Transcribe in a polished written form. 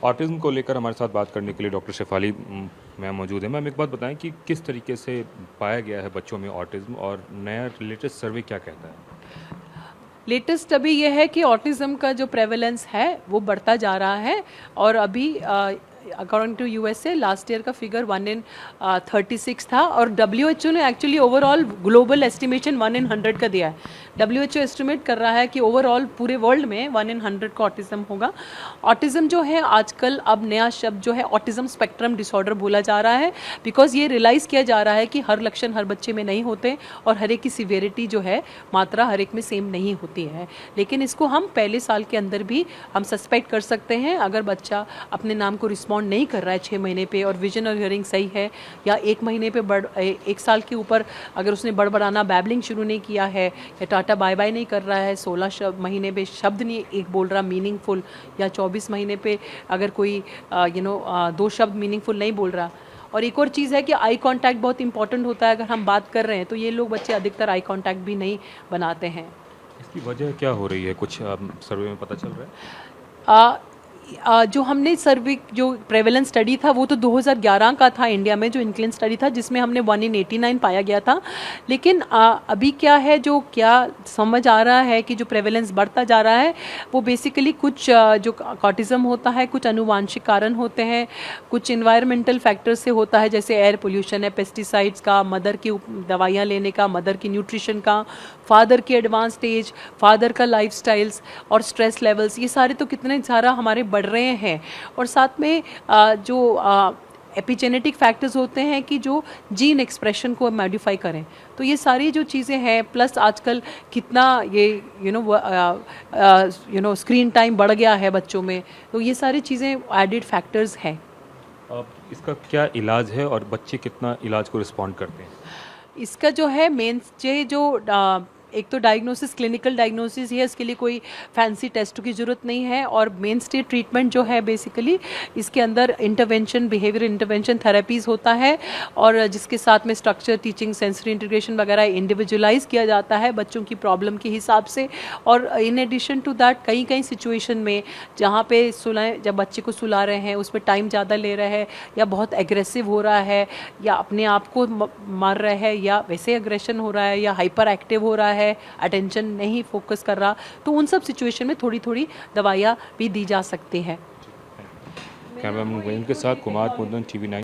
Autism को लेकर हमारे साथ बात करने के लिए डॉक्टर शेफाली मैम मौजूद है। मैम, एक बात बताएं कि किस तरीके से पाया गया है बच्चों में ऑटिज़्म और नया लेटेस्ट सर्वे क्या कहता है? लेटेस्ट अभी ये है कि ऑटिज़म का जो प्रेवलेंस है वो बढ़ता जा रहा है और अभी according to USA last year का फिगर 1 in 36 था और WHO ने actually overall global estimation 1 in 100 का दिया है। WHO एस्टिमेट कर रहा है कि ओवरऑल पूरे वर्ल्ड में 1 in 100 का ऑटिज़म होगा। ऑटिज़म जो है आजकल अब नया शब्द जो है ऑटिज़म स्पेक्ट्रम डिसऑर्डर बोला जा रहा है, बिकॉज ये रियलाइज़ किया जा रहा है कि हर लक्षण हर बच्चे में नहीं होते और हर एक की सिवियरिटी जो है मात्रा हर एक में सेम नहीं होती है। लेकिन इसको हम पहले साल के अंदर भी हम सस्पेक्ट कर सकते हैं अगर बच्चा अपने नाम को रिस्पॉन्ड नहीं कर रहा है 6 महीने पे और विजन और हियरिंग सही है, या 1 महीने पे 1 साल के ऊपर अगर उसने बड़बड़ाना बैबलिंग शुरू नहीं किया है, या टाटा बाय बाय नहीं कर रहा है, 16 महीने पे शब्द नहीं एक बोल रहा मीनिंगफुल, या 24 महीने पे अगर कोई 2 शब्द मीनिंगफुल नहीं बोल रहा। और एक और चीज़ है कि आई कांटेक्ट बहुत इंपॉर्टेंट होता है। अगर हम बात कर रहे हैं तो ये लोग बच्चे अधिकतर आई कांटेक्ट भी नहीं बनाते हैं। इसकी वजह क्या हो रही है, कुछ सर्वे में पता चल रहा है? जो हमने सर्वे जो प्रेवलेंस स्टडी था वो तो 2011 का था इंडिया में, जो इंक्लिन स्टडी था जिसमें हमने 1 in 89 पाया गया था। लेकिन अभी क्या है, जो क्या समझ आ रहा है कि जो प्रेवलेंस बढ़ता जा रहा है वो बेसिकली कुछ जो ऑटिज़म होता है कुछ अनुवांशिक कारण होते हैं, कुछ इन्वायरमेंटल फैक्टर्स से होता है, जैसे एयर पोल्यूशन है, पेस्टिसाइड्स का, मदर की दवाइयाँ लेने का, मदर की न्यूट्रिशन का, फादर की एडवांस स्टेज, फादर का लाइफस्टाइल्स और स्ट्रेस लेवल्स, ये सारे तो कितने सारा हमारे बढ़ रहे हैं। और साथ में जो एपिजेनेटिक फैक्टर्स होते हैं कि जो जीन एक्सप्रेशन को मॉडिफाई करें, तो ये सारी जो चीज़ें हैं, प्लस आजकल कितना ये स्क्रीन टाइम बढ़ गया है बच्चों में, तो ये सारी चीज़ें एडेड फैक्टर्स हैं। अब इसका क्या इलाज है और बच्चे कितना इलाज को रिस्पॉन्ड करते हैं? इसका जो है मेन जो एक तो डायग्नोसिस, क्लिनिकल डायग्नोसिस है, इसके लिए कोई फैंसी टेस्ट की ज़रूरत नहीं है। और मेन स्टे ट्रीटमेंट जो है बेसिकली इसके अंदर इंटरवेंशन, बिहेवियर इंटरवेंशन थेरेपीज़ होता है, और जिसके साथ में स्ट्रक्चर टीचिंग, सेंसरी इंटीग्रेशन वगैरह इंडिविजुअलाइज किया जाता है बच्चों की प्रॉब्लम के हिसाब से। और इन एडिशन टू दैट कई कई सिचुएशन में जहाँ पे सुलाएं, जब बच्चे को सुला रहे हैं उस पर टाइम ज़्यादा ले रहे हैं, या बहुत एग्रेसिव हो रहा है, या अपने आप को मार रहा है, या वैसे एग्रेशन हो रहा है, या हाइपर एक्टिव हो रहा है, अटेंशन नहीं फोकस कर रहा, तो उन सब सिचुएशन में थोड़ी थोड़ी दवाइयाँ भी दी जा सकती हैं। कैमरामैन के साथ कुमार मुंदन, TV9।